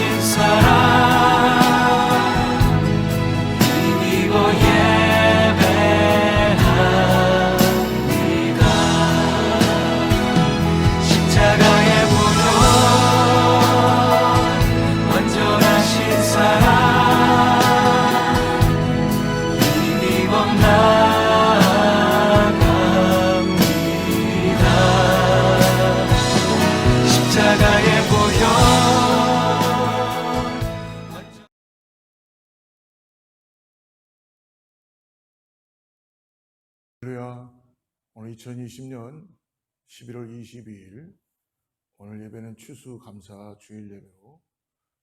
전능하신 사랑 힘입어 예배합니다. 십자가의 보혈 완전하신 사랑 힘입어 나아갑니다. 십자가의 보혈. 할렐루야. 오늘 2020년 11월 22일 오늘 예배는 추수감사 주일 예배로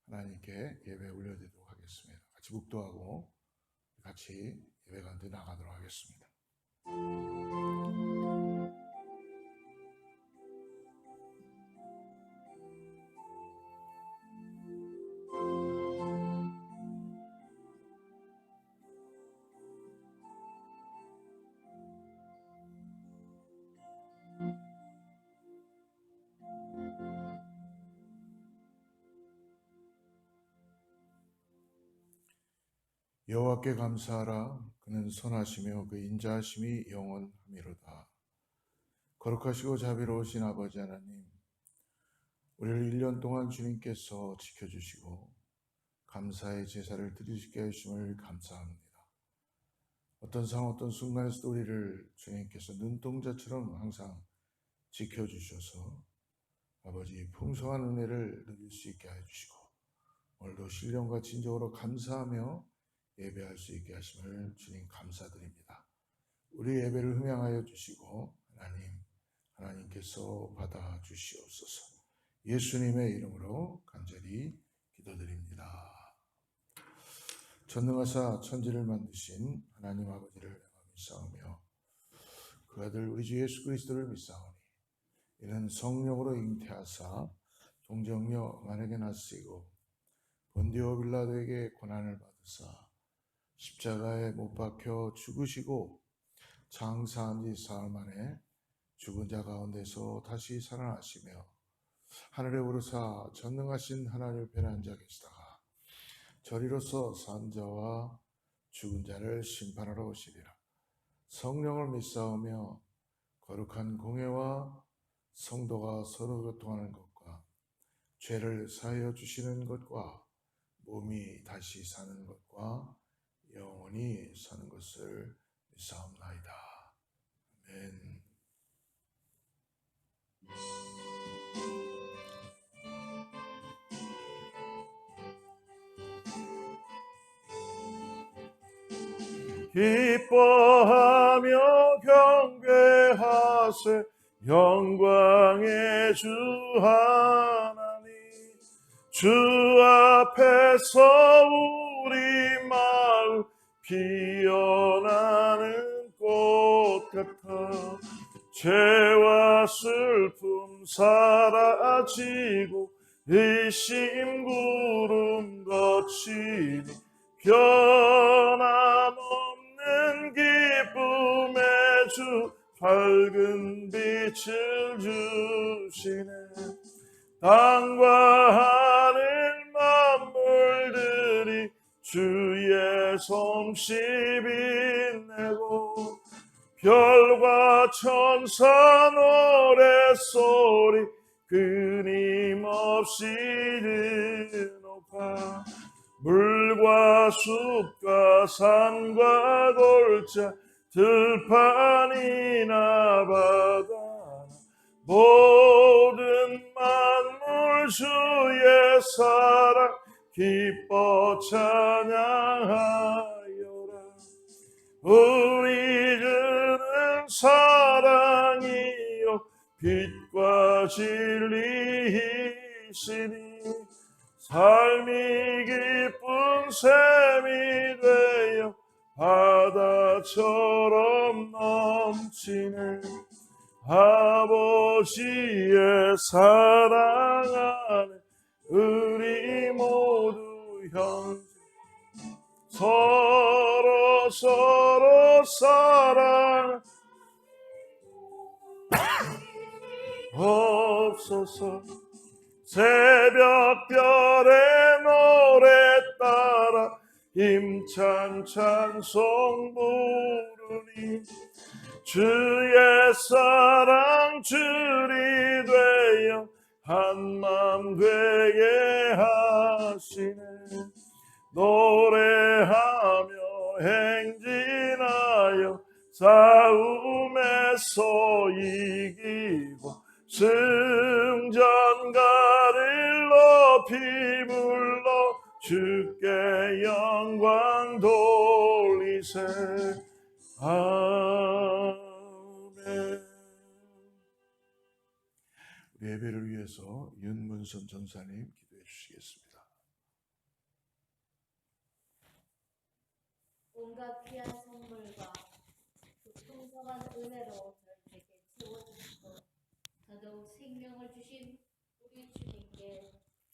하나님께 예배 올려드리도록 하겠습니다. 같이 묵도하고 같이 예배 가운데 나가도록 하겠습니다. 여호와께 감사하라. 그는 선하시며 그 인자하심이 영원하미로다. 거룩하시고 자비로우신 아버지 하나님, 우리를 1년 동안 주님께서 지켜주시고 감사의 제사를 드리시게 하심을 감사합니다. 어떤 상황 어떤 순간에서도 우리를 주님께서 눈동자처럼 항상 지켜주셔서 아버지 풍성한 은혜를 누릴 수 있게 해주시고 오늘도 신령과 진정으로 감사하며 예배할 수 있게 하심을 주님 감사드립니다. 우리 예배를 흥양하여 주시고 하나님께서 받아주시옵소서. 예수님의 이름으로 간절히 기도드립니다. 전능하사 천지를 만드신 하나님 아버지를 내가 믿사오며 그 아들 우리 주 예수 그리스도를 믿사오니 이는 성령으로 잉태하사 동정녀 만에게 나시고 본디오 빌라도에게 고난을 받으사 십자가에 못 박혀 죽으시고 장사한 지 사흘 만에 죽은 자 가운데서 다시 살아나시며 하늘에 오르사 전능하신 하나님을 편한 자 계시다가 저리로서 산 자와 죽은 자를 심판하러 오시리라. 성령을 믿사오며 거룩한 공회와 성도가 서로 교통하는 것과 죄를 사하여 주시는 것과 몸이 다시 사는 것과 영원히 사는 것을 믿사옵나이다. 아멘. 기뻐하며 경배하세 영광의 주 하나님, 주 앞에서 우리 마음 피어나는 꽃 같아 죄와 슬픔 사라지고 의심 구름 거치니 변함없는 기쁨의 주 밝은 빛을 주시네. 땅과 하늘 만물들이 주의 솜씨 빛내고 별과 천사 노랫소리 끊임없이 높아 물과 숲과 산과 골짜 들판이나 바다 모든 만물 주의 사랑 기뻐 찬양하여라. 우리 주는 사랑이요 빛과 진리이시니 삶이 기쁜 샘이 되어 바다처럼 넘치네. 아버지의 사랑 안에 우리 모두 형제 서로 사랑 없소서. 새벽별의 노래 따라 힘찬 찬송 부르니 주의 사랑 줄이 되어 한맘 되게 하시네. 노래하며 행진하여 싸움에서 이기고 승전가를 높이 불러 주께 영광 돌리세. 아멘. 우리 예배를 위해서 윤문선 전사님 기도해 주시겠습니다. 온갖 귀한 선물과 그 풍성한 은혜로 저희에게 채워주시고 더더욱 생명을 주신 우리 주님께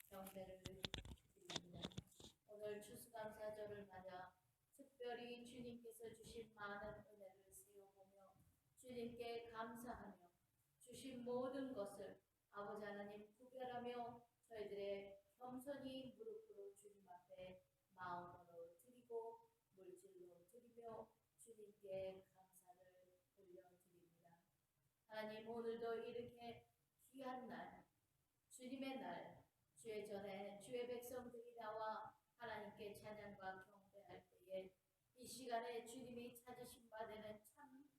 경배를 드립니다. 오늘 추수감사절을 맞아 특별히 주님께서 주신 많은 은혜를 세워보며 주님께 감사하며 주신 모든 것을 아버지 하나님 구별하며 저희들의 겸손히 무릎 꿇어 주님 앞에 마음으로 드리고 물질로 드리며 주님께 감사를 올려드립니다. 하나님, 오늘도 이렇게 귀한 날, 주님의 날, 주의 전에 주의 백성들이 나와 하나님께 찬양과 경배할 때에 이 시간에 주님이 찾으신 바 되는 참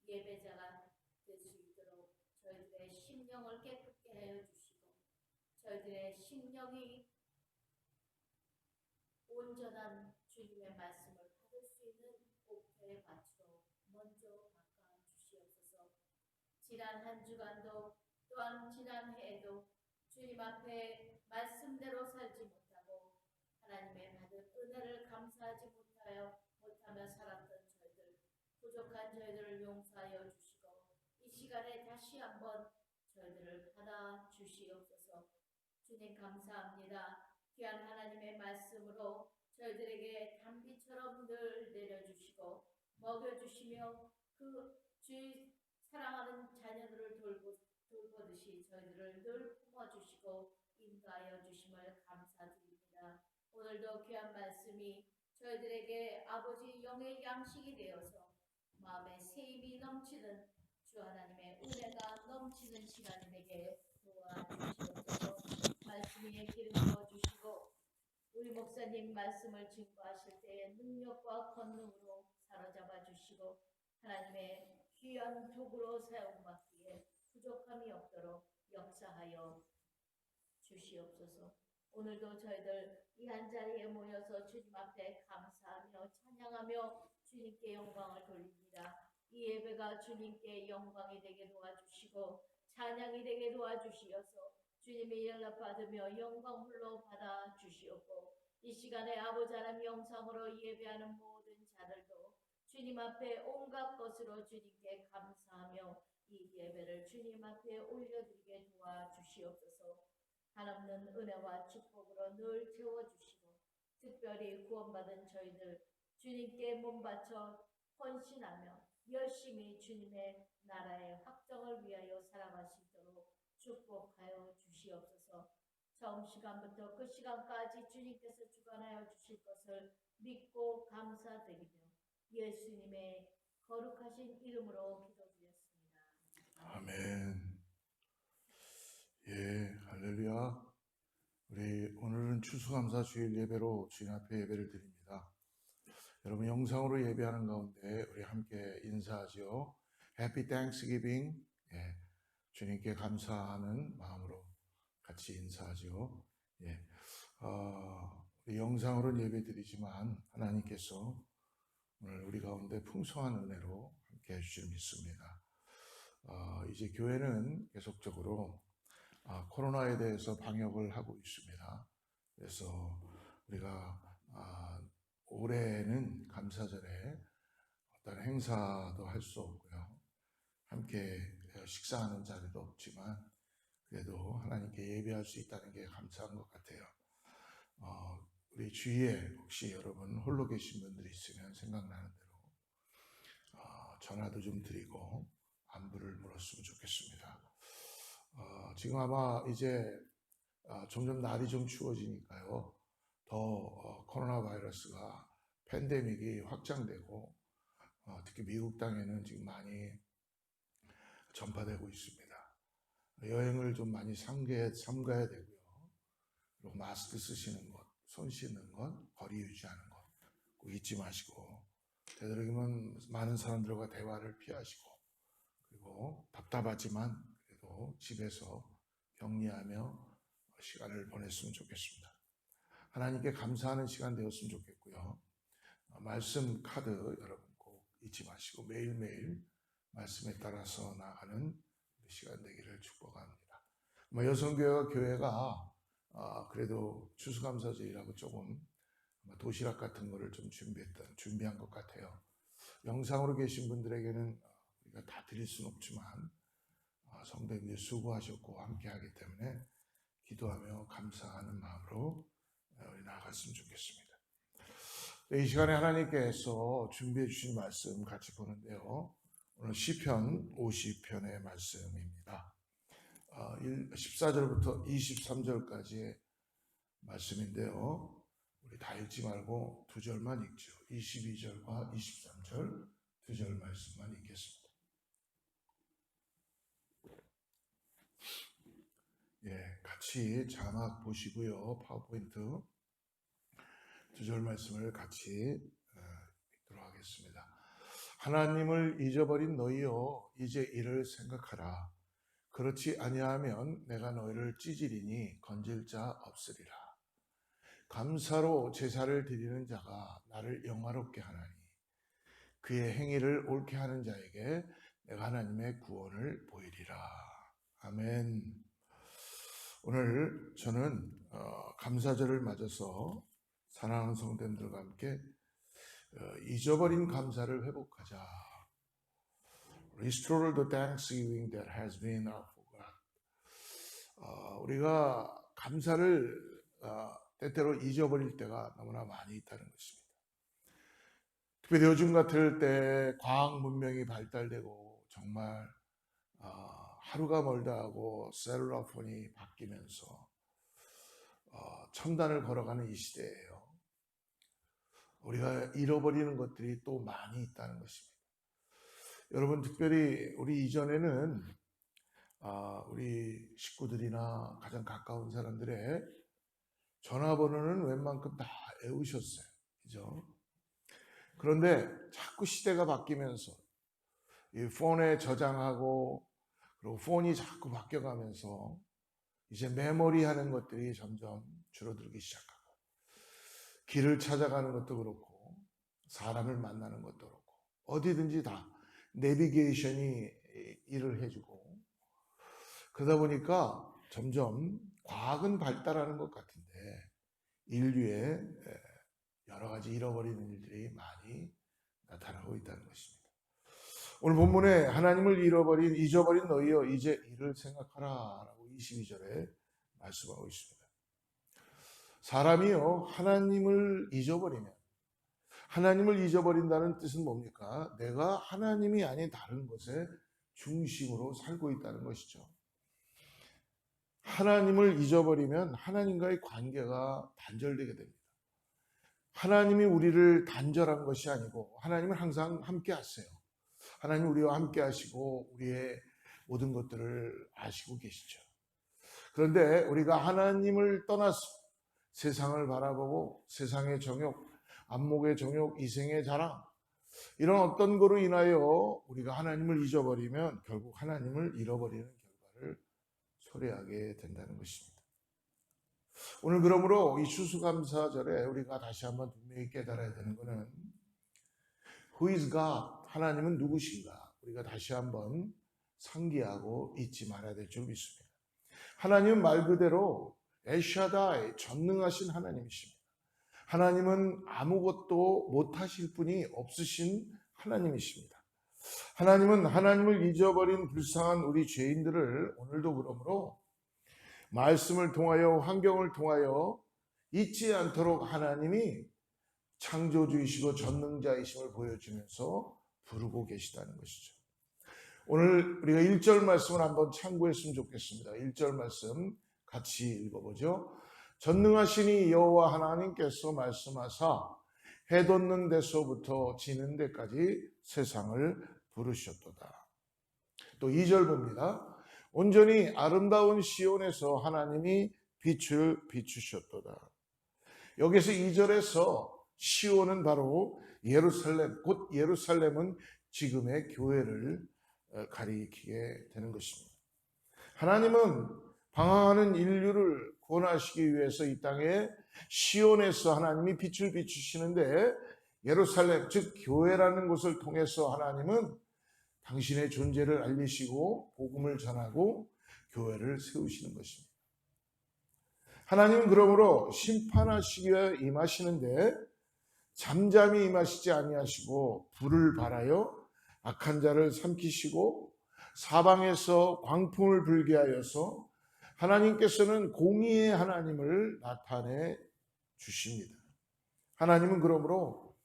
예배자가 될 수 있도록 저희들의 심령을 깨끗게 하여 주시고 저희들의 심령이 온전한 주님의 말씀을 받을 수 있는 옥토의 밭으로 먼저 바꿔 주시옵소서. 지난 한 주간도 또한 지난 해에도 주님 앞에 말씀대로 살지 못하고 하나님의 받은 은혜를 감사하지 못하며 살았던 저희들, 부족한 저희들을 용서하여 주시고 이 시간에 다시 한번 저희들을 받아 주시옵소서. 주님 감사합니다. 귀한 하나님의 말씀으로 저희들에게 단비처럼 늘 내려주시고 먹여주시며 그 주 사랑하는 자녀들을 돌보듯이 저희들을 늘 품어주시고 인도하여 주심을 감사드립니다. 오늘도 귀한 말씀이 저희들에게 아버지 영의 양식이 되어서 마음에 새 힘이 넘치는 주 하나님의 은혜가 넘치는 시간이 되게 도와주시옵소서. 말씀 위에 기름 부어주시고 우리 목사님 말씀을 증거하실 때에 능력과 권능으로 사로잡아 주시고 하나님의 귀한 도구로 사용받기에 부족함이 없도록 역사하여 주시옵소서. 오늘도 저희들 이 한 자리에 모여서 주님 앞에 감사하며 찬양하며 주님께 영광을 돌립니다. 이 예배가 주님께 영광이 되게 도와주시고 찬양이 되게 도와주시어서 주님의 연락받으며 영광 홀로 받아 주시옵고 이 시간에 아버지 하나님 영상으로 예배하는 모든 자들도 주님 앞에 온갖 것으로 주님께 감사하며 이 예배를 주님 앞에 올려드리게 도와주시옵소서. 한없는 은혜와 축복으로 늘 채워주시고 특별히 구원받은 저희들 주님께 몸바쳐 헌신하며 열심히 주님의 나라의 확정을 위하여 살아갈 수 있도록 축복하여 주시옵소서. 처음 시간부터 그 시간까지 주님께서 주관하여 주실 것을 믿고 감사드리며 예수님의 거룩하신 이름으로 기도드렸습니다. 아멘. 예, 할렐루야. 우리 오늘은 추수감사 주일 예배로 주님 앞에 예배를 드립니다. 여러분 영상으로 예배하는 가운데 우리 함께 인사하죠. Happy Thanksgiving. 예, 주님께 감사하는 마음으로 같이 인사하죠. 예, 우리 영상으로는 예배 드리지만 하나님께서 오늘 우리 가운데 풍성한 은혜로 함께 해주실 믿습니다. 이제 교회는 계속적으로 코로나에 대해서 방역을 하고 있습니다. 그래서 우리가 올해는 감사절에 어떤 행사도 할 수 없고요. 함께 식사하는 자리도 없지만 그래도 하나님께 예배할 수 있다는 게 감사한 것 같아요. 우리 주위에 혹시 여러분 홀로 계신 분들이 있으면 생각나는 대로 전화도 좀 드리고 안부를 물었으면 좋겠습니다. 지금 아마 이제 점점 날이 좀 추워지니까요. 더 코로나 바이러스가 팬데믹이 확장되고 특히 미국 땅에는 지금 많이 전파되고 있습니다. 여행을 좀 많이 삼가야 되고요. 그리고 마스크 쓰시는 것, 손 씻는 것, 거리 유지하는 것 꼭 잊지 마시고 되도록이면 많은 사람들과 대화를 피하시고 그리고 답답하지만 그래도 집에서 격리하며 시간을 보냈으면 좋겠습니다. 하나님께 감사하는 시간 되었으면 좋겠고요. 말씀 카드 여러분 꼭 잊지 마시고 매일매일 말씀에 따라서 나가는 시간 되기를 축복합니다. 여성교회가 교회가 그래도 추수감사절이라고 조금 도시락 같은 거를 좀 준비한 것 같아요. 영상으로 계신 분들에게는 우리가 다 드릴 수는 없지만 성도님들이 수고하셨고 함께하기 때문에 기도하며 감사하는 마음으로 우리 나아갔으면 좋겠습니다. 이 시간에 하나님께서 준비해 주신 말씀 같이 보는데요. 오늘 시편 50편의 말씀입니다. 14절부터 23절까지의 말씀인데요. 우리 다 읽지 말고 두 절만 읽죠. 22절과 23절 두 절 말씀만 읽겠습니다. 같이 자막 보시고요. 파워포인트 두 절 말씀을 같이 읽도록 하겠습니다. 하나님을 잊어버린 너희여 이제 이를 생각하라. 그렇지 아니하면 내가 너희를 찢으리니 건질 자 없으리라. 감사로 제사를 드리는 자가 나를 영화롭게 하나니 그의 행위를 옳게 하는 자에게 내가 하나님의 구원을 보이리라. 아멘. 오늘 저는 감사절을 맞아서 사랑하는 성도님들과 함께 잊어버린 감사를 회복하자. Restore the thanksgiving that has been forgotten. 우리가 감사를 때때로 잊어버릴 때가 너무나 많이 있다는 것입니다. 특별히 요즘 같을 때 과학 문명이 발달되고 정말 하루가 멀다 하고 셀룰라 폰이 바뀌면서 첨단을 걸어가는 이 시대예요. 우리가 잃어버리는 것들이 또 많이 있다는 것입니다. 여러분 특별히 우리 이전에는 우리 식구들이나 가장 가까운 사람들의 전화번호는 웬만큼 다 외우셨어요. 그죠? 그런데 자꾸 시대가 바뀌면서 이 폰에 저장하고 그리고 폰이 자꾸 바뀌어가면서 이제 메모리 하는 것들이 점점 줄어들기 시작하고 길을 찾아가는 것도 그렇고 사람을 만나는 것도 그렇고 어디든지 다 내비게이션이 일을 해주고 그러다 보니까 점점 과학은 발달하는 것 같은데 인류의 여러 가지 잃어버리는 일들이 많이 나타나고 있다는 것입니다. 오늘 본문에 하나님을 잊어버린 너희여 이제 이를 생각하라 라고 22절에 말씀하고 있습니다. 사람이요 하나님을 잊어버린다는 뜻은 뭡니까? 내가 하나님이 아닌 다른 것의 중심으로 살고 있다는 것이죠. 하나님을 잊어버리면 하나님과의 관계가 단절되게 됩니다. 하나님이 우리를 단절한 것이 아니고 하나님은 항상 함께 하세요. 하나님 우리와 함께 하시고 우리의 모든 것들을 아시고 계시죠. 그런데 우리가 하나님을 떠나서 세상을 바라보고 세상의 정욕, 안목의 정욕, 이생의 자랑 이런 어떤 거로 인하여 우리가 하나님을 잊어버리면 결국 하나님을 잃어버리는 결과를 초래하게 된다는 것입니다. 오늘 그러므로 이 추수감사절에 우리가 다시 한번 분명히 깨달아야 되는 것은 Who is God? 하나님은 누구신가? 우리가 다시 한번 상기하고 잊지 말아야 될 줄 믿습니다. 하나님은 말 그대로 엘샤다이 전능하신 하나님이십니다. 하나님은 아무것도 못하실 분이 없으신 하나님이십니다. 하나님은 하나님을 잊어버린 불쌍한 우리 죄인들을 오늘도 그러므로 말씀을 통하여 환경을 통하여 잊지 않도록 하나님이 창조주이시고 전능자이심을 보여주면서 부르고 계시다는 것이죠. 오늘 우리가 1절 말씀을 한번 참고했으면 좋겠습니다. 1절 말씀 같이 읽어보죠. 전능하시니 여호와 하나님께서 말씀하사 해 돋는 데서부터 지는 데까지 세상을 부르셨도다. 또 2절 봅니다. 온전히 아름다운 시온에서 하나님이 빛을 비추셨도다. 여기서 2절에서 시온은 바로 예루살렘, 곧 예루살렘은 지금의 교회를 가리키게 되는 것입니다. 하나님은 방황하는 인류를 구원하시기 위해서 이 땅에 시온에서 하나님이 빛을 비추시는데, 예루살렘 즉 교회라는 곳을 통해서 하나님은 당신의 존재를 알리시고 복음을 전하고 교회를 세우시는 것입니다. 하나님은 그러므로 심판하시기 위해 임하시는데 잠잠히 임하시지 아니하시고 불을 발하여 악한 자를 삼키시고 사방에서 광풍을 불게 하여서 하나님께서는 공의의 하나님을 나타내 주십니다. 하나님은 그러므로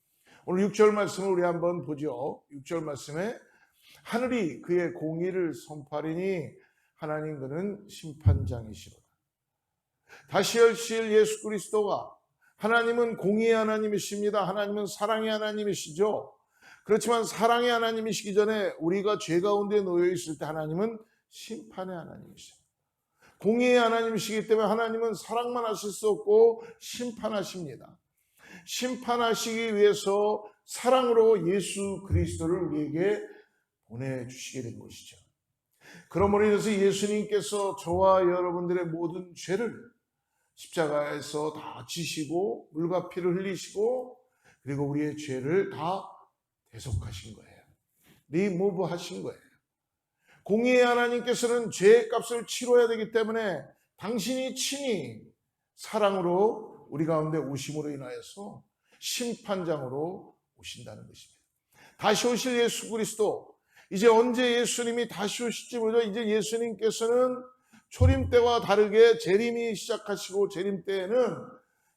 오늘 6절 말씀을 우리 한번 보죠. 6절 말씀에 하늘이 그의 공의를 선포하리니 하나님 그는 심판장이시로다. 다시 오실 예수 그리스도가 하나님은 공의의 하나님이십니다. 하나님은 사랑의 하나님이시죠. 그렇지만 사랑의 하나님이시기 전에 우리가 죄 가운데 놓여 있을 때 하나님은 심판의 하나님이시죠. 공의의 하나님이시기 때문에 하나님은 사랑만 하실 수 없고 심판하십니다. 심판하시기 위해서 사랑으로 예수 그리스도를 우리에게 보내주시게 된 것이죠. 그러므로 인해서 예수님께서 저와 여러분들의 모든 죄를 십자가에서 다 지시고 물과 피를 흘리시고 그리고 우리의 죄를 다 대속하신 거예요. 리무브 하신 거예요. 공의의 하나님께서는 죄의 값을 치러야 되기 때문에 당신이 친히 사랑으로 우리 가운데 오심으로 인하여서 심판장으로 오신다는 것입니다. 다시 오실 예수 그리스도, 이제 언제 예수님이 다시 오실지 모르죠. 이제 예수님께서는 초림 때와 다르게 재림이 시작하시고 재림 때에는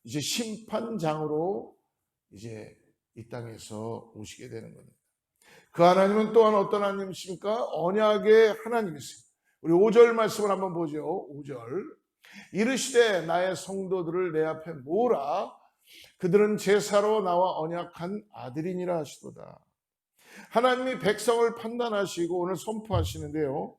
이제 심판장으로 이제 이 땅에서 오시게 되는 겁니다. 그 하나님은 또한 어떤 하나님이십니까? 언약의 하나님이세요. 우리 5절 말씀을 한번 보죠. 5절. 이르시되 나의 성도들을 내 앞에 모으라. 그들은 제사로 나와 언약한 아들이니라 하시도다. 하나님이 백성을 판단하시고 오늘 선포하시는데요.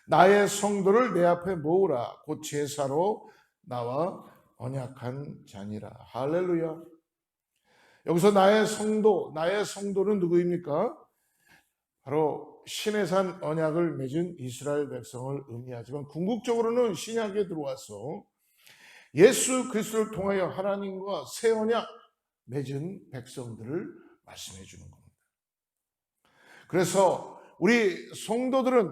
나의 성도를 내 앞에 모으라. 곧 제사로 나와 언약한 자니라. 할렐루야. 여기서 나의 성도는 누구입니까? 바로 시내산 언약을 맺은 이스라엘 백성을 의미하지만 궁극적으로는 신약에 들어와서 예수 그리스도를 통하여 하나님과 새 언약 맺은 백성들을 말씀해 주는 겁니다. 그래서 우리 성도들은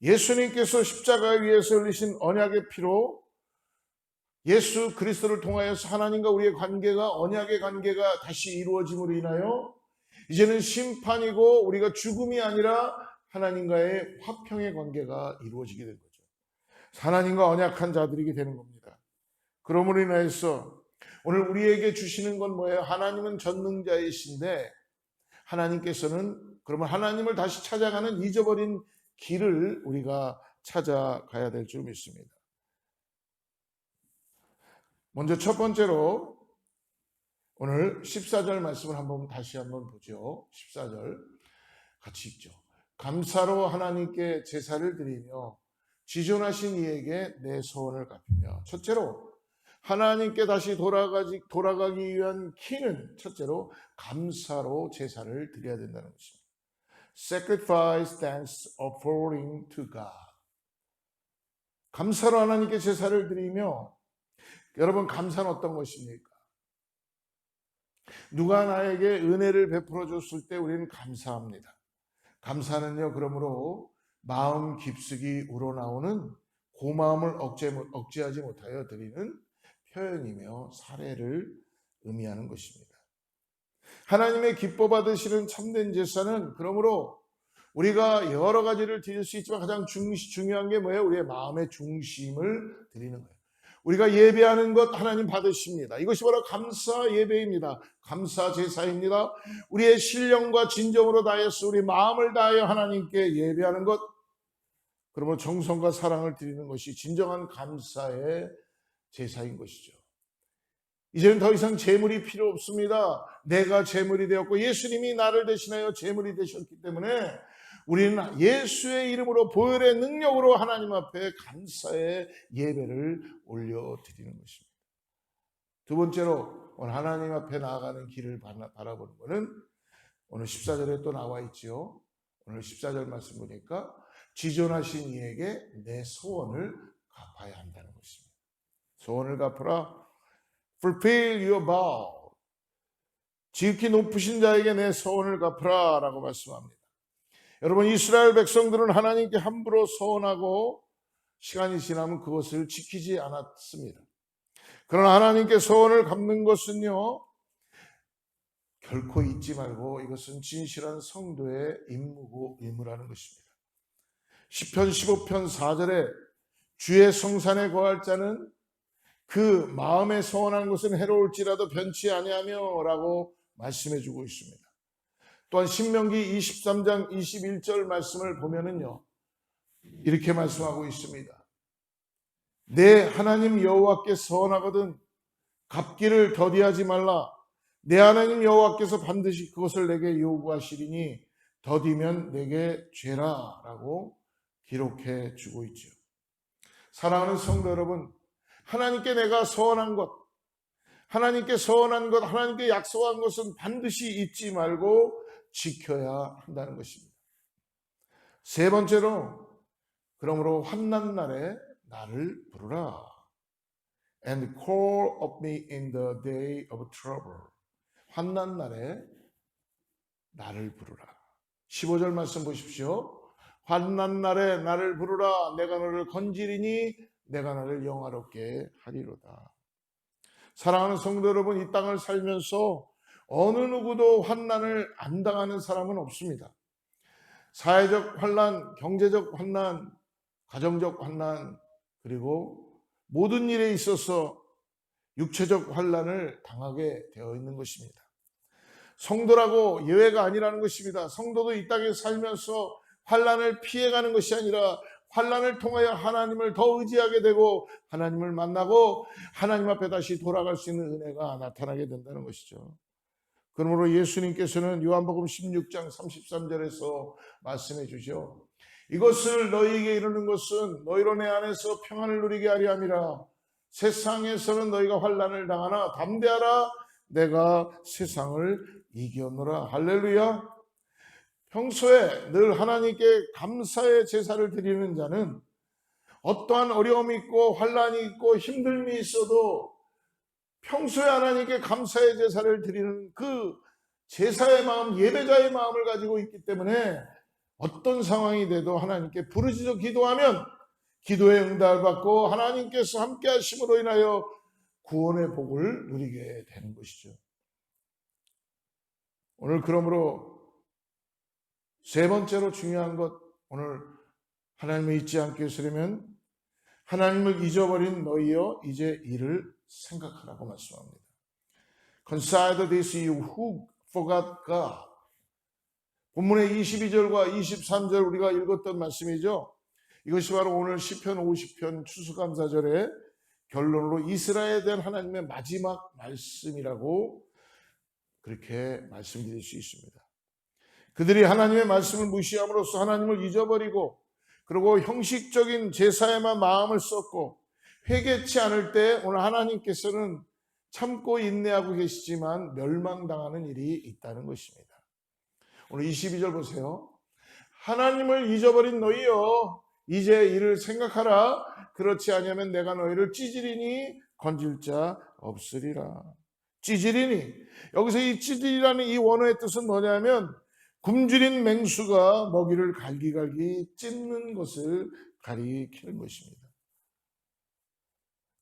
예수님께서 십자가 위에서 흘리신 언약의 피로 예수 그리스도를 통하여서 하나님과 우리의 관계가, 언약의 관계가 다시 이루어짐으로 인하여 이제는 심판이고 우리가 죽음이 아니라 하나님과의 화평의 관계가 이루어지게 된 거죠. 하나님과 언약한 자들이게 되는 겁니다. 그러므로 인하여서 오늘 우리에게 주시는 건 뭐예요? 하나님은 전능자이신데 하나님께서는 그러면 하나님을 다시 찾아가는 잊어버린 길을 우리가 찾아가야 될 줄 믿습니다. 먼저 첫 번째로 오늘 14절 말씀을 다시 한번 보죠. 14절 같이 읽죠. 감사로 하나님께 제사를 드리며 지존하신 이에게 내 소원을 갚으며. 첫째로 하나님께 다시 돌아가기 위한 키는 첫째로 감사로 제사를 드려야 된다는 것입니다. Sacrifice thanks offering to God. 감사로 하나님께 제사를 드리며, 여러분 감사는 어떤 것입니까? 누가 나에게 은혜를 베풀어 줬을 때 우리는 감사합니다. 감사는요, 그러므로 마음 깊숙이 우러나오는 고마움을 억제하지 못하여 드리는 표현이며 사례를 의미하는 것입니다. 하나님의 기뻐 받으시는 참된 제사는 그러므로 우리가 여러 가지를 드릴 수 있지만 가장 중요한 게 뭐예요? 우리의 마음의 중심을 드리는 거예요. 우리가 예배하는 것 하나님 받으십니다. 이것이 바로 감사 예배입니다. 감사 제사입니다. 우리의 신령과 진정으로 다해서 우리 마음을 다하여 하나님께 예배하는 것, 그러면 정성과 사랑을 드리는 것이 진정한 감사의 제사인 것이죠. 이제는 더 이상 제물이 필요 없습니다. 내가 제물이 되었고 예수님이 나를 대신하여 제물이 되셨기 때문에 우리는 예수의 이름으로 보혈의 능력으로 하나님 앞에 감사의 예배를 올려드리는 것입니다. 두 번째로 오늘 하나님 앞에 나아가는 길을 바라보는 것은 오늘 14절에 또 나와 있죠. 오늘 14절 말씀 보니까 지존하신 이에게 내 소원을 갚아야 한다는 것입니다. 소원을 갚으라. Fulfill your vow. 지극히 높으신 자에게 내 소원을 갚으라 라고 말씀합니다. 여러분, 이스라엘 백성들은 하나님께 함부로 소원하고 시간이 지나면 그것을 지키지 않았습니다. 그러나 하나님께 소원을 갚는 것은요, 결코 잊지 말고 이것은 진실한 성도의 임무고 임무라는 것입니다. 시편 15편 4절에 주의 성산에 거할 자는 그 마음에 소원한 것은 해로울지라도 변치 아니하며 라고 말씀해 주고 있습니다. 또한 신명기 23장 21절 말씀을 보면은요, 이렇게 말씀하고 있습니다. 내 하나님 여호와께 소원하거든 갚기를 더디하지 말라. 내 하나님 여호와께서 반드시 그것을 내게 요구하시리니 더디면 내게 죄라 라고 기록해 주고 있죠. 사랑하는 성도 여러분, 하나님께 내가 소원한 것, 하나님께 소원한 것, 하나님께 약속한 것은 반드시 잊지 말고 지켜야 한다는 것입니다. 세 번째로, 그러므로 환난 날에 나를 부르라. And call of me in the day of trouble. 환난 날에 나를 부르라. 15절 말씀 보십시오. 환난 날에 나를 부르라. 내가 너를 건지리니 내가 너를 영화롭게 하리로다. 사랑하는 성도 여러분, 이 땅을 살면서 어느 누구도 환난을 안 당하는 사람은 없습니다. 사회적 환난, 경제적 환난, 가정적 환난, 그리고 모든 일에 있어서 육체적 환난을 당하게 되어 있는 것입니다. 성도라고 예외가 아니라는 것입니다. 성도도 이 땅에 살면서 환난을 피해가는 것이 아니라 환난을 통하여 하나님을 더 의지하게 되고 하나님을 만나고 하나님 앞에 다시 돌아갈 수 있는 은혜가 나타나게 된다는 것이죠. 그러므로 예수님께서는 요한복음 16장 33절에서 말씀해 주죠. 이것을 너희에게 이루는 것은 너희로 내 안에서 평안을 누리게 하려 함이라. 세상에서는 너희가 환난을 당하나 담대하라. 내가 세상을 이겼노라. 할렐루야. 평소에 늘 하나님께 감사의 제사를 드리는 자는 어떠한 어려움이 있고 환난이 있고 힘듦이 있어도 평소에 하나님께 감사의 제사를 드리는 그 제사의 마음, 예배자의 마음을 가지고 있기 때문에 어떤 상황이 돼도 하나님께 부르짖어 기도하면 기도의 응답을 받고 하나님께서 함께 하심으로 인하여 구원의 복을 누리게 되는 것이죠. 오늘 그러므로 세 번째로 중요한 것, 오늘 하나님을 잊지 않게 하시려면 하나님을 잊어버린 너희여 이제 이를 생각하라고 말씀합니다. Consider this you who forgot God. 본문의 22절과 23절 우리가 읽었던 말씀이죠. 이것이 바로 오늘 시편 50편 추수감사절의 결론으로 이스라엘에 대한 하나님의 마지막 말씀이라고 그렇게 말씀드릴 수 있습니다. 그들이 하나님의 말씀을 무시함으로써 하나님을 잊어버리고 그리고 형식적인 제사에만 마음을 썼고 회개치 않을 때 오늘 하나님께서는 참고 인내하고 계시지만 멸망당하는 일이 있다는 것입니다. 오늘 22절 보세요. 하나님을 잊어버린 너희여 이제 이를 생각하라. 그렇지 아니하면 내가 너희를 찌질이니 건질 자 없으리라. 찌질이니, 여기서 이 찌질이라는 이 원어의 뜻은 뭐냐면 굶주린 맹수가 먹이를 갈기갈기 찢는 것을 가리키는 것입니다.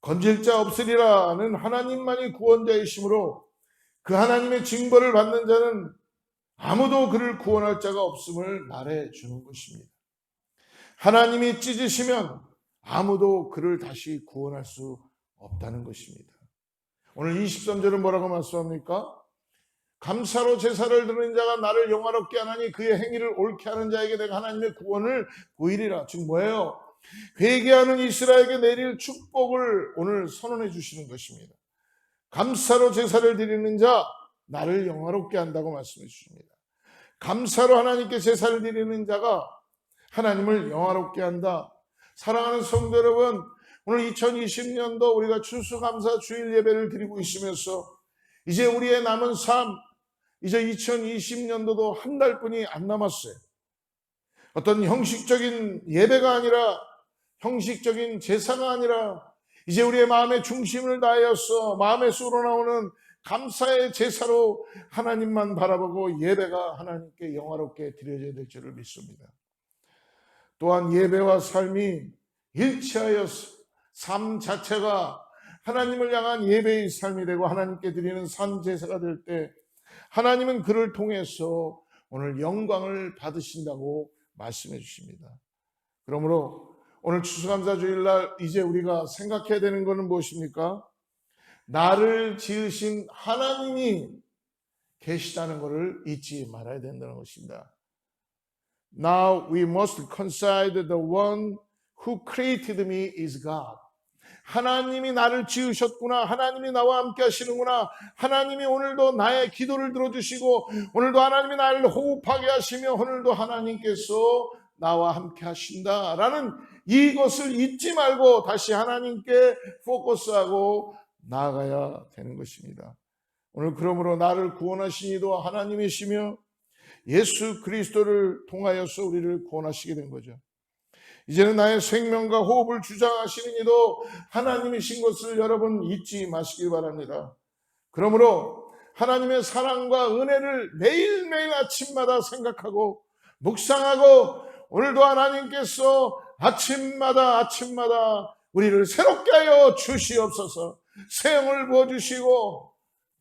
건질 자 없으리라는 하나님만이 구원자이시므로 그 하나님의 징벌을 받는 자는 아무도 그를 구원할 자가 없음을 말해주는 것입니다. 하나님이 찢으시면 아무도 그를 다시 구원할 수 없다는 것입니다. 오늘 23절은 뭐라고 말씀합니까? 감사로 제사를 드리는 자가 나를 영화롭게 하나니 그의 행위를 옳게 하는 자에게 내가 하나님의 구원을 보이리라. 즉 뭐예요? 회개하는 이스라엘에게 내릴 축복을 오늘 선언해 주시는 것입니다. 감사로 제사를 드리는 자 나를 영화롭게 한다고 말씀해 주십니다. 감사로 하나님께 제사를 드리는 자가 하나님을 영화롭게 한다. 사랑하는 성도 여러분, 오늘 2020년도 우리가 추수감사 주일 예배를 드리고 있으면서 이제 우리의 남은 삶, 이제 2020년도도 한 달뿐이 안 남았어요. 어떤 형식적인 예배가 아니라, 형식적인 제사가 아니라 이제 우리의 마음의 중심을 다하여서 마음에서 우러나오는 감사의 제사로 하나님만 바라보고 예배가 하나님께 영화롭게 드려져야 될 줄을 믿습니다. 또한 예배와 삶이 일치하여서 삶 자체가 하나님을 향한 예배의 삶이 되고 하나님께 드리는 산 제사가 될 때 하나님은 그를 통해서 오늘 영광을 받으신다고 말씀해 주십니다. 그러므로 오늘 추수감사 주일날 이제 우리가 생각해야 되는 것은 무엇입니까? 나를 지으신 하나님이 계시다는 것을 잊지 말아야 된다는 것입니다. Now we must consider the one who created me is God. 하나님이 나를 지으셨구나. 하나님이 나와 함께 하시는구나. 하나님이 오늘도 나의 기도를 들어주시고 오늘도 하나님이 나를 호흡하게 하시며 오늘도 하나님께서 나와 함께 하신다라는 이것을 잊지 말고 다시 하나님께 포커스하고 나아가야 되는 것입니다. 오늘 그러므로 나를 구원하신 이도 하나님이시며 예수 그리스도를 통하여서 우리를 구원하시게 된 거죠. 이제는 나의 생명과 호흡을 주장하시는 이도 하나님이신 것을 여러분 잊지 마시길 바랍니다. 그러므로 하나님의 사랑과 은혜를 매일매일 아침마다 생각하고 묵상하고 오늘도 하나님께서 아침마다 우리를 새롭게 하여 주시옵소서. 새 영을 부어주시고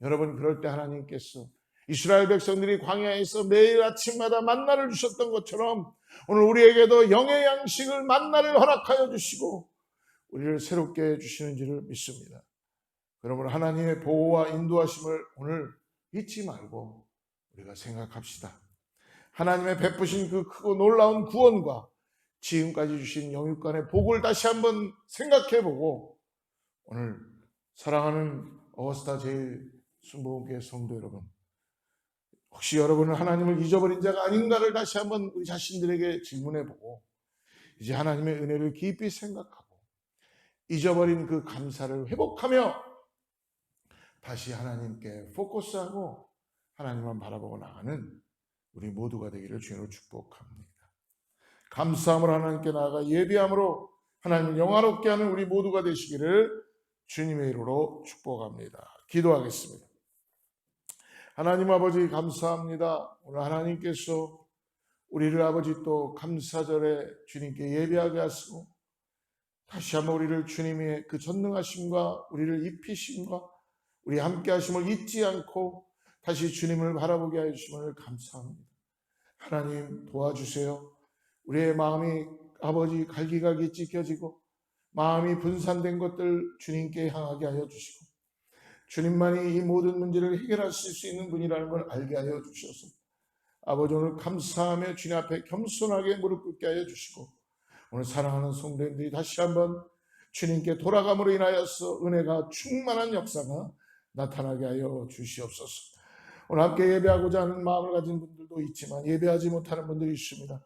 여러분 그럴 때 하나님께서 이스라엘 백성들이 광야에서 매일 아침마다 만나를 주셨던 것처럼 오늘 우리에게도 영의 양식을 만나를 허락하여 주시고 우리를 새롭게 해주시는 줄을 믿습니다. 그러므로 하나님의 보호와 인도하심을 오늘 잊지 말고 우리가 생각합시다. 하나님의 베푸신 그 크고 놀라운 구원과 지금까지 주신 영육간의 복을 다시 한번 생각해보고 오늘 사랑하는 어스타 제일순복음교회 성도 여러분, 혹시 여러분은 하나님을 잊어버린 자가 아닌가를 다시 한번 우리 자신들에게 질문해보고 이제 하나님의 은혜를 깊이 생각하고 잊어버린 그 감사를 회복하며 다시 하나님께 포커스하고 하나님만 바라보고 나가는 우리 모두가 되기를 주님으로 축복합니다. 감사함으로 하나님께 나아가 예비함으로 하나님을 영화롭게 하는 우리 모두가 되시기를 주님의 이름으로 축복합니다. 기도하겠습니다. 하나님 아버지 감사합니다. 오늘 하나님께서 우리를 아버지 또 감사절에 주님께 예배하게 하시고 다시 한번 우리를 주님의 그 전능하심과 우리를 입히심과 우리 함께 하심을 잊지 않고 다시 주님을 바라보게 하여 주심을 감사합니다. 하나님 도와주세요. 우리의 마음이 아버지 갈기갈기 찢겨지고 마음이 분산된 것들 주님께 향하게 하여 주시고 주님만이 이 모든 문제를 해결하실 수 있는 분이라는 걸 알게 하여 주셔서 아버지 오늘 감사하며 주님 앞에 겸손하게 무릎 꿇게 하여 주시고 오늘 사랑하는 성도님들이 다시 한번 주님께 돌아감으로 인하여서 은혜가 충만한 역사가 나타나게 하여 주시옵소서. 오늘 함께 예배하고자 하는 마음을 가진 분들도 있지만 예배하지 못하는 분들이 있습니다.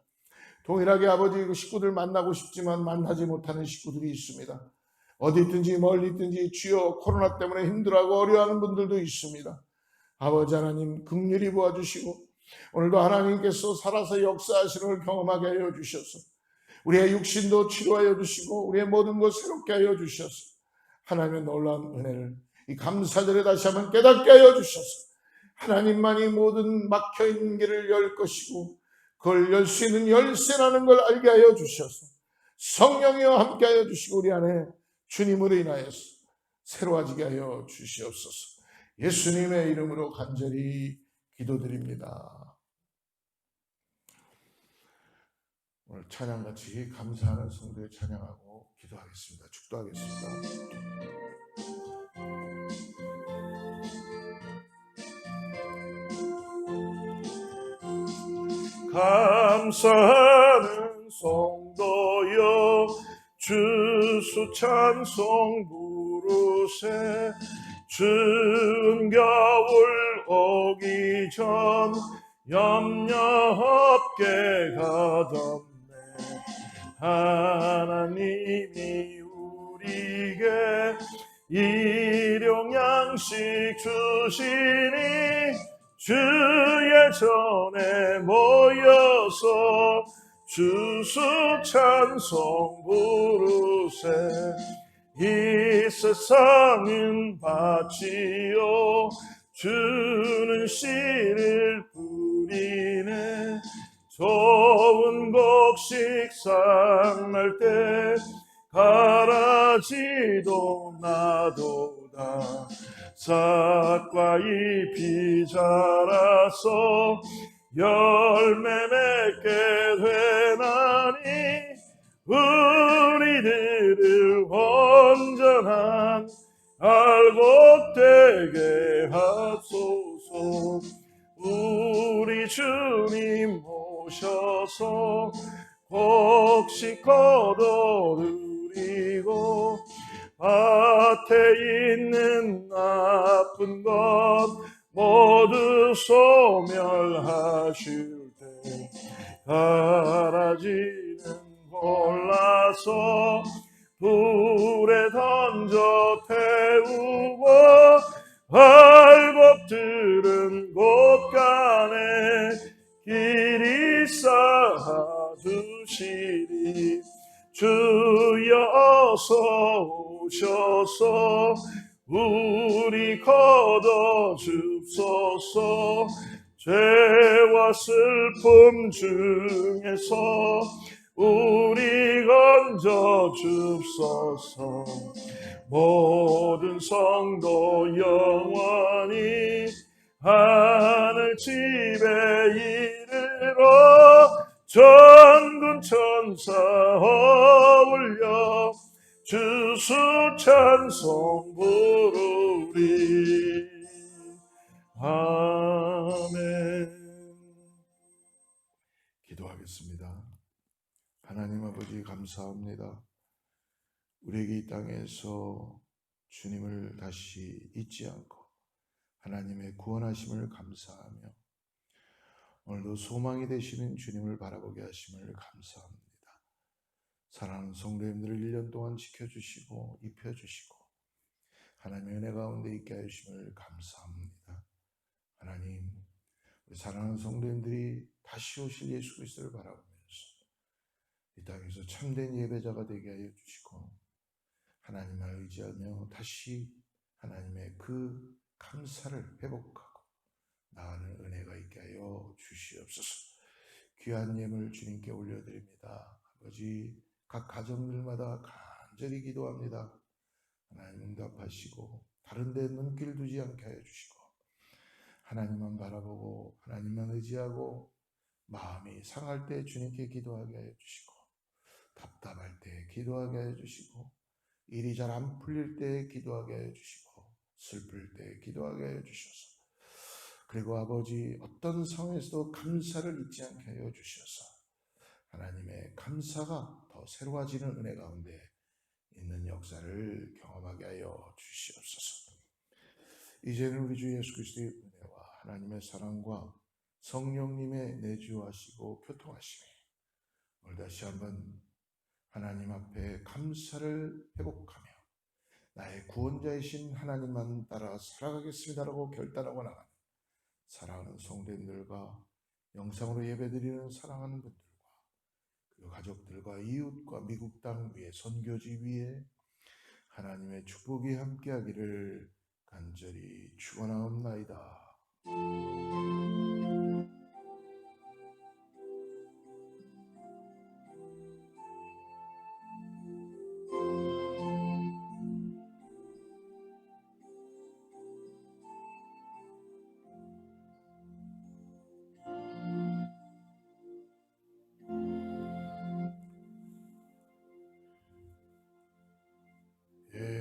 동일하게 아버지 그 식구들 만나고 싶지만 만나지 못하는 식구들이 있습니다. 어디 있든지 멀리 있든지 주여 코로나 때문에 힘들어하고 어려워하는 분들도 있습니다. 아버지 하나님 긍휼히 보아주시고 오늘도 하나님께서 살아서 역사하시는 걸 경험하게 하여 주셔서 우리의 육신도 치료하여 주시고 우리의 모든 것 새롭게 하여 주셔서 하나님의 놀라운 은혜를 이 감사절에 다시 한번 깨닫게 하여 주셔서 하나님만이 모든 막혀있는 길을 열 것이고 그걸 열 수 있는 열쇠라는 걸 알게 하여 주셔서 성령이여 함께 하여 주시고 우리 안에 주님으로 인하여서 새로워지게 하여 주시옵소서. 예수님의 이름으로 간절히 기도드립니다. 오늘 찬양같이 감사하는 성도의 찬양하고 기도하겠습니다. 축도하겠습니다. 감사하는 성도여 주수 찬송 부르세. 추운 겨울 오기 전 염려 없게 가뒀네. 하나님이 우리에게 일용 양식 주시니 주의 전에 모여서 주수 찬송 부르세. 이 세상은 밭이요 주는 씨를 뿌리네. 좋은 곡식 산날 때 가라지도 나도다. 싹과 잎이 자라서 열매 맺게 되나니 우리들을 온전한 알곡 되게 하소서. 우리 주님 모셔서 곡식 거둬 누리고 밭에 있는 나쁜 것 모두 소멸하실 때 가라지는 골라서 불에 던져 태우고 알곡들은 곳간에 길이 쌓아두시리. 주여 어서 오셔서 우리 거둬 줍소서. 죄와 슬픔 중에서 우리 건져 줍소서. 모든 성도 영원히 하늘 집에 이르러 전군 천사 어울려 주수 찬송 부르리. 아멘. 기도하겠습니다. 하나님 아버지 감사합니다. 우리에게 이 땅에서 주님을 다시 잊지 않고 하나님의 구원하심을 감사하며 오늘도 소망이 되시는 주님을 바라보게 하심을 감사합니다. 사랑하는 성도님들을 1년 동안 지켜주시고 입혀주시고 하나님의 은혜 가운데 있게 하심을 감사합니다. 하나님, 우리 사랑하는 성도님들이 다시 오실 예수 그리스도를 바라보면서 이 땅에서 참된 예배자가 되게 하여 주시고 하나님을 의지하며 다시 하나님의 그 감사를 회복하고 나아가는 은혜가 있게 하여 주시옵소서. 귀한 예물 주님께 올려드립니다. 아버지, 각 가정들마다 간절히 기도합니다. 하나님 응답하시고 다른 데 눈길 두지 않게 하여 주시고 하나님만 바라보고 하나님만 의지하고 마음이 상할 때 주님께 기도하게 하여 주시고 답답할 때 기도하게 하여 주시고 일이 잘 안 풀릴 때 기도하게 하여 주시고 슬플 때 기도하게 하여 주셔서 그리고 아버지 어떤 상황에서도 감사를 잊지 않게 하여 주셔서 하나님의 감사가 더 새로워지는 은혜 가운데 있는 역사를 경험하게 하여 주시옵소서. 이제는 우리 주 예수 그리스도의 은혜와 하나님의 사랑과 성령님의 내주하시고 교통하심이 오늘 다시 한번 하나님 앞에 감사를 회복하며 나의 구원자이신 하나님만 따라 살아가겠습니다라고 결단하고 나가는 사랑하는 성도님들과 영상으로 예배드리는 사랑하는 분들과 그리고 가족들과 이웃과 미국 땅 위에 선교지 위에 하나님의 축복이 함께하기를 간절히 축원하옵나이다.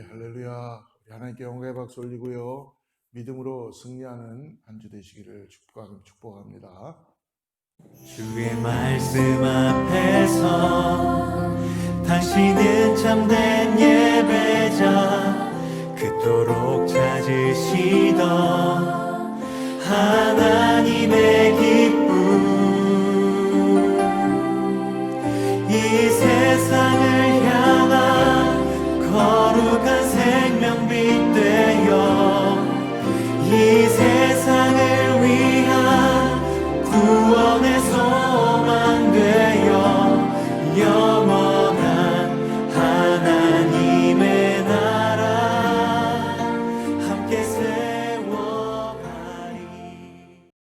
할렐루야. 우리 하나님께 영광의 박수 올리고요. 믿음으로 승리하는 한 주 되시기를 축복합니다. 주의 말씀 앞에서 당신은 참된 예배자 그토록 찾으시던